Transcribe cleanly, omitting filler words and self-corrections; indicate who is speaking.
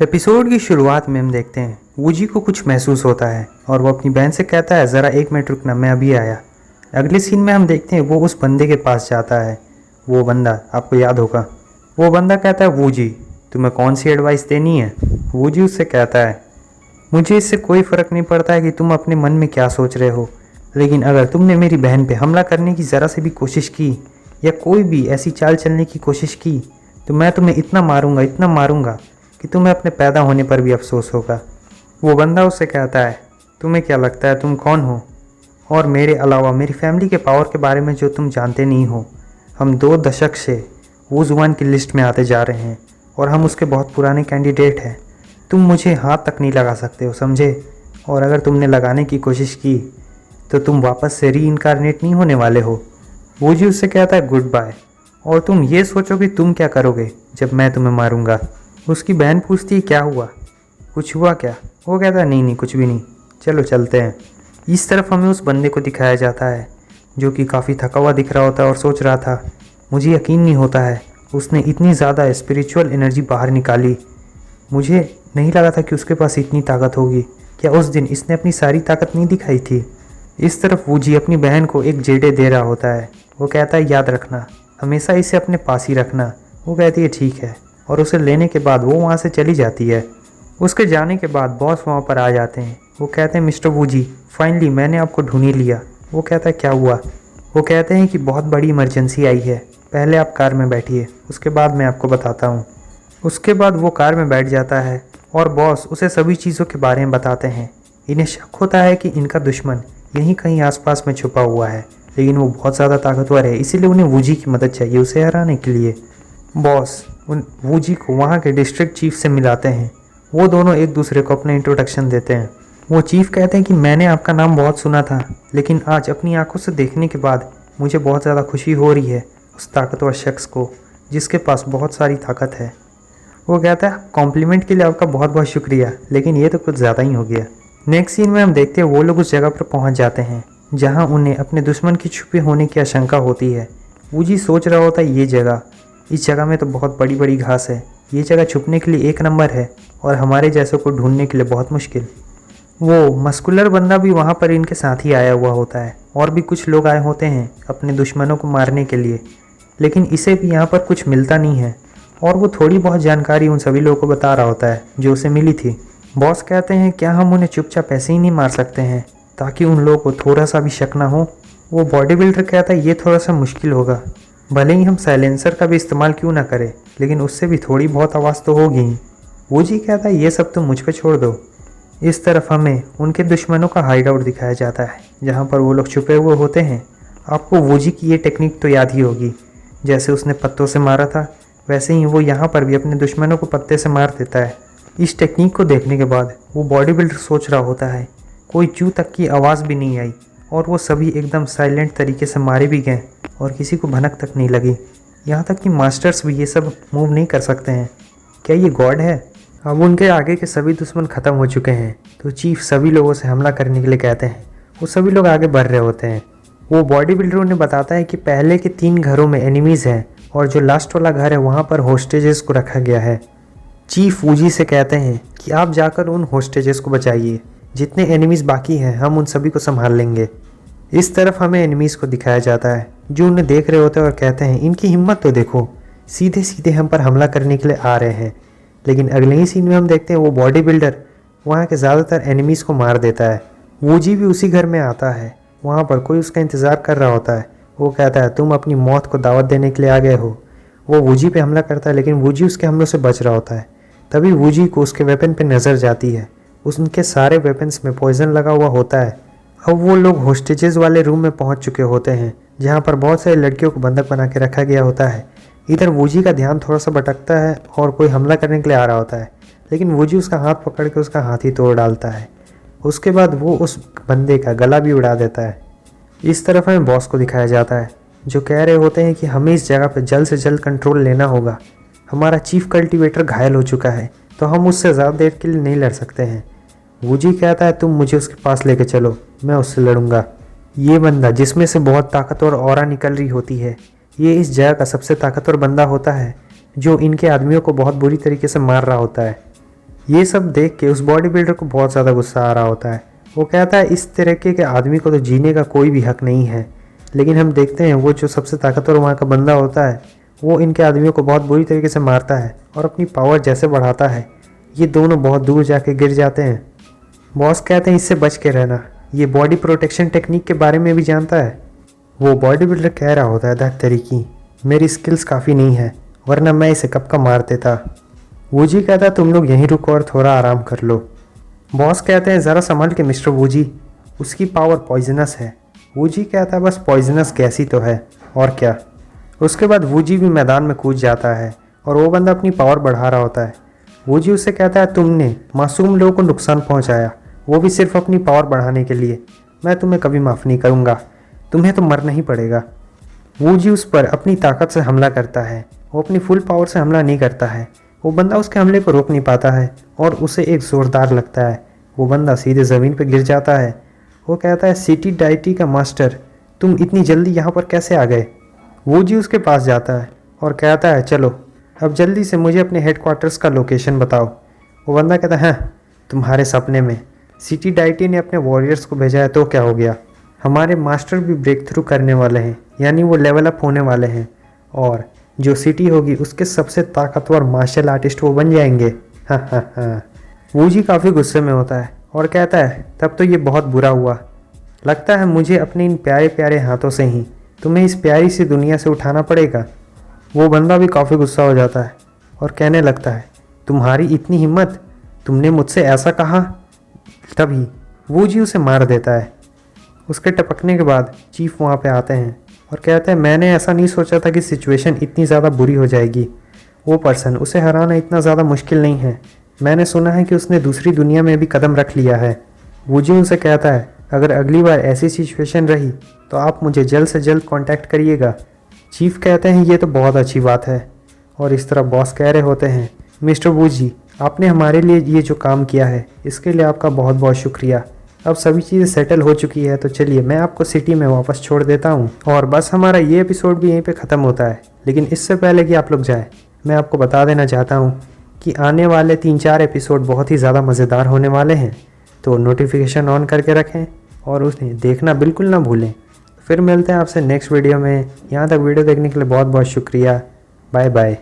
Speaker 1: Episode की शुरुआत में हम देखते हैं वूजी को कुछ महसूस होता है और वो अपनी बहन से कहता है ज़रा 1 मिनट रुकना, मैं अभी आया। अगले सीन में हम देखते हैं वो उस बंदे के पास जाता है। वो बंदा आपको याद होगा, वो बंदा कहता है वूजी तुम्हें कौन सी एडवाइस देनी है। वूजी उससे कहता है मुझे इससे कोई फ़र्क नहीं पड़ता है कि तुम अपने मन में क्या सोच रहे हो, लेकिन अगर तुमने मेरी बहन पे हमला करने की ज़रा से भी कोशिश की या कोई भी ऐसी चाल चलने की कोशिश की तो मैं तुम्हें इतना मारूंगा कि तुम्हें अपने पैदा होने पर भी अफसोस होगा। वो बंदा उससे कहता है तुम्हें क्या लगता है तुम कौन हो, और मेरे अलावा मेरी फैमिली के पावर के बारे में जो तुम जानते नहीं हो। हम 2 दशक से वो जुबान की लिस्ट में आते जा रहे हैं और हम उसके बहुत पुराने कैंडिडेट हैं। तुम मुझे हाथ तक नहीं लगा सकते हो, समझे? और अगर तुमने लगाने की कोशिश की तो तुम वापस से री-इनकारनेट नहीं होने वाले हो। वो जी उससे कहता है गुड बाय, और तुम ये सोचो कि तुम क्या करोगे जब मैं तुम्हें मारूंगा। उसकी बहन पूछती है क्या हुआ, कुछ हुआ क्या? वो कहता है नहीं कुछ भी नहीं, चलो चलते हैं। इस तरफ हमें उस बंदे को दिखाया जाता है जो कि काफ़ी थका हुआ दिख रहा होता है और सोच रहा था मुझे यकीन नहीं होता है उसने इतनी ज़्यादा स्पिरिचुअल एनर्जी बाहर निकाली। मुझे नहीं लगा था कि उसके पास इतनी ताकत होगी। क्या उस दिन इसने अपनी सारी ताकत नहीं दिखाई थी? इस तरफ वूजी अपनी बहन को एक जेडे दे रहा होता है। वो कहता है याद रखना, हमेशा इसे अपने पास ही रखना। वो कहती है ठीक है, और उसे लेने के बाद वो वहाँ से चली जाती है। उसके जाने के बाद बॉस वहाँ पर आ जाते हैं। वो कहते हैं मिस्टर वूजी फाइनली मैंने आपको ढूंढ ही लिया। वो कहता है क्या हुआ? वो कहते हैं कि बहुत बड़ी इमरजेंसी आई है, पहले आप कार में बैठिए, उसके बाद मैं आपको बताता हूँ। उसके बाद वो कार में बैठ जाता है और बॉस उसे सभी चीज़ों के बारे में बताते हैं। इन्हें शक होता है कि इनका दुश्मन यहीं कहीं आसपास में छुपा हुआ है, लेकिन वो बहुत ज़्यादा ताकतवर है, इसीलिए उन्हें वूजी की मदद चाहिए उसे हराने के लिए। बॉस वूजी को वहाँ के डिस्ट्रिक्ट चीफ से मिलाते हैं। वो दोनों एक दूसरे को अपना इंट्रोडक्शन देते हैं। वो चीफ कहते हैं कि मैंने आपका नाम बहुत सुना था, लेकिन आज अपनी आंखों से देखने के बाद मुझे बहुत ज़्यादा खुशी हो रही है उस ताकतवर शख्स को जिसके पास बहुत सारी ताकत है। वो कहता है कॉम्प्लीमेंट के लिए आपका बहुत बहुत शुक्रिया, लेकिन ये तो कुछ ज़्यादा ही हो गया। नेक्स्ट सीन में हम देखते हैं वो लोग उस जगह पर पहुँच जाते हैं जहाँ उन्हें अपने दुश्मन की छुपे होने की आशंका होती है। वूजी सोच रहा होता है इस जगह में तो बहुत बड़ी बड़ी घास है, ये जगह छुपने के लिए 1 नंबर है और हमारे जैसों को ढूंढने के लिए बहुत मुश्किल। वो मस्कुलर बंदा भी वहाँ पर इनके साथ ही आया हुआ होता है और भी कुछ लोग आए होते हैं अपने दुश्मनों को मारने के लिए, लेकिन इसे भी यहाँ पर कुछ मिलता नहीं है और वो थोड़ी बहुत जानकारी उन सभी लोगों को बता रहा होता है जो उसे मिली थी। बॉस कहते हैं क्या हम उन्हें चुपचाप ऐसे ही नहीं मार सकते हैं ताकि उन लोगों को थोड़ा सा भी शक ना हो। वो बॉडी बिल्डर कहता है ये थोड़ा सा मुश्किल होगा, भले ही हम साइलेंसर का भी इस्तेमाल क्यों ना करें, लेकिन उससे भी थोड़ी बहुत आवाज़ तो होगी ही। वो जी कहता है ये सब तुम मुझ पे छोड़ दो। इस तरफ हमें उनके दुश्मनों का हाइड आउट दिखाया जाता है जहाँ पर वो लोग छुपे हुए होते हैं। आपको वूजी की ये टेक्निक तो याद ही होगी, जैसे उसने पत्तों से मारा था वैसे ही वो यहाँ पर भी अपने दुश्मनों को पत्ते से मार देता है। इस टेक्निक को देखने के बाद वो बॉडी बिल्डर सोच रहा होता है कोई चू तक की आवाज़ भी नहीं आई और वो सभी एकदम साइलेंट तरीके से मारे भी गए और किसी को भनक तक नहीं लगी। यहाँ तक कि मास्टर्स भी ये सब मूव नहीं कर सकते हैं। क्या ये गॉड है? अब उनके आगे के सभी दुश्मन ख़त्म हो चुके हैं तो चीफ सभी लोगों से हमला करने के लिए कहते हैं। वो सभी लोग आगे बढ़ रहे होते हैं। वो बॉडी बिल्डर उन्हें बताता है कि पहले के 3 घरों में एनिमीज़ हैं और जो लास्ट वाला घर है वहाँ पर होस्टेजेस को रखा गया है। चीफ वूजी से कहते हैं कि आप जाकर उन होस्टेजेस को बचाइए, जितने एनिमीज़ बाकी हैं हम उन सभी को संभाल लेंगे। इस तरफ हमें एनिमीज़ को दिखाया जाता है जो उन्हें देख रहे होते हैं और कहते हैं इनकी हिम्मत तो देखो, सीधे सीधे हम पर हमला करने के लिए आ रहे हैं। लेकिन अगले ही सीन में हम देखते हैं वो बॉडी बिल्डर वहाँ के ज़्यादातर एनिमीज़ को मार देता है। वूजी भी उसी घर में आता है, वहाँ पर कोई उसका इंतज़ार कर रहा होता है। वो कहता है तुम अपनी मौत को दावत देने के लिए आ गए हो। वो वूजी पे हमला करता है लेकिन वूजी उसके हमलों से बच रहा होता है। तभी वूजी को उसके वेपन पे नज़र जाती है, उनके सारे वेपन्स में पॉइजन लगा हुआ होता है। अब वो लोग होस्टेजेस वाले रूम में पहुंच चुके होते हैं जहां पर बहुत सारी लड़कियों को बंधक बना के रखा गया होता है। इधर वूजी का ध्यान थोड़ा सा भटकता है और कोई हमला करने के लिए आ रहा होता है, लेकिन वूजी उसका हाथ पकड़ के उसका हाथ ही तोड़ डालता है। उसके बाद वो उस बंदे का गला भी उड़ा देता है। इस तरफ हमें बॉस को दिखाया जाता है जो कह रहे होते हैं कि हमें इस जगह पर जल्द से जल्द कंट्रोल लेना होगा। हमारा चीफ कल्टीवेटर घायल हो चुका है तो हम उससे ज़्यादा देर के लिए नहीं लड़ सकते हैं। वूजी कहता है तुम मुझे उसके पास लेके चलो, मैं उससे लड़ूंगा। ये बंदा जिसमें से बहुत ताकतवर ऑरा निकल रही होती है, ये इस जगह का सबसे ताकतवर बंदा होता है जो इनके आदमियों को बहुत बुरी तरीके से मार रहा होता है। ये सब देख के उस बॉडी बिल्डर को बहुत ज़्यादा गुस्सा आ रहा होता है। वो कहता है इस तरीके के आदमी को तो जीने का कोई भी हक नहीं है। लेकिन हम देखते हैं वो जो सबसे ताकतवर वहाँ का बंदा होता है वो इनके आदमियों को बहुत बुरी तरीके से मारता है और अपनी पावर जैसे बढ़ाता है ये दोनों बहुत दूर जाके गिर जाते हैं। बॉस कहते हैं इससे बच के रहना, ये बॉडी प्रोटेक्शन टेक्निक के बारे में भी जानता है। वो बॉडी बिल्डर कह रहा होता है दैट तरीकी मेरी स्किल्स काफ़ी नहीं है वरना मैं इसे कब का मार देता। वूजी कहता है तुम लोग यहीं रुको और थोड़ा आराम कर लो। बॉस कहते हैं ज़रा संभल के मिस्टर वूजी, उसकी पावर पॉइजनस है। वूजी कहता है बस पॉइजनस गैस ही तो है और क्या। उसके बाद वूजी भी मैदान में कूद जाता है और वो बंदा अपनी पावर बढ़ा रहा होता है। वूजी उससे कहता है तुमने मासूम लोगों को नुकसान पहुंचाया, वो भी सिर्फ अपनी पावर बढ़ाने के लिए। मैं तुम्हें कभी माफ़ नहीं करूँगा, तुम्हें तो मरना ही पड़ेगा। वूजी उस पर अपनी ताकत से हमला करता है, वो अपनी फुल पावर से हमला नहीं करता है। वो बंदा उसके हमले को रोक नहीं पाता है और उसे एक ज़ोरदार लगता है। वो बंदा सीधे ज़मीन पर गिर जाता है। वो कहता है सिटी डाइटी का मास्टर, तुम इतनी जल्दी यहाँ पर कैसे आ गए। वूजी उसके पास जाता है और कहता है चलो अब जल्दी से मुझे अपने हेडक्वार्टर्स का लोकेशन बताओ। वो बंदा कहता है हाँ तुम्हारे सपने में सिटी डाइटी ने अपने वॉरियर्स को भेजा है तो क्या हो गया, हमारे मास्टर भी ब्रेक थ्रू करने वाले हैं, यानी वो लेवल अप होने वाले हैं और जो सिटी होगी उसके सबसे ताकतवर मार्शल आर्टिस्ट वो बन जाएंगे। हाँ हाँ हाँ। वूजी काफ़ी गुस्से में होता है और कहता है तब तो ये बहुत बुरा हुआ, लगता है मुझे अपने इन प्यारे प्यारे हाथों से ही तुम्हें इस प्यारी सी दुनिया से उठाना पड़ेगा। वो बंदा भी काफ़ी गुस्सा हो जाता है और कहने लगता है तुम्हारी इतनी हिम्मत, तुमने मुझसे ऐसा कहा। तभी वूजी उसे मार देता है। उसके टपकने के बाद चीफ वहाँ पे आते हैं और कहते हैं मैंने ऐसा नहीं सोचा था कि सिचुएशन इतनी ज़्यादा बुरी हो जाएगी। वो पर्सन उसे हराना इतना ज़्यादा मुश्किल नहीं है, मैंने सुना है कि उसने दूसरी दुनिया में भी कदम रख लिया है। वूजी उनसे कहता है अगर अगली बार ऐसी सिचुएशन रही तो आप मुझे जल्द से जल्द कांटेक्ट करिएगा। चीफ कहते हैं ये तो बहुत अच्छी बात है और इस तरह बॉस कह रहे होते हैं मिस्टर वूजी आपने हमारे लिए ये जो काम किया है इसके लिए आपका बहुत बहुत शुक्रिया। अब सभी चीज़ें सेटल हो चुकी है तो चलिए मैं आपको सिटी में वापस छोड़ देता हूँ। और बस हमारा ये एपिसोड भी यहीं पे ख़त्म होता है। लेकिन इससे पहले कि आप लोग जाएँ मैं आपको बता देना चाहता हूँ कि आने वाले 3-4 एपिसोड बहुत ही ज़्यादा मज़ेदार होने वाले हैं, तो नोटिफिकेशन ऑन करके रखें और उन्हें देखना बिल्कुल ना भूलें। फिर मिलते हैं आपसे नेक्स्ट वीडियो में। यहाँ तक वीडियो देखने के लिए बहुत बहुत शुक्रिया। Bye bye.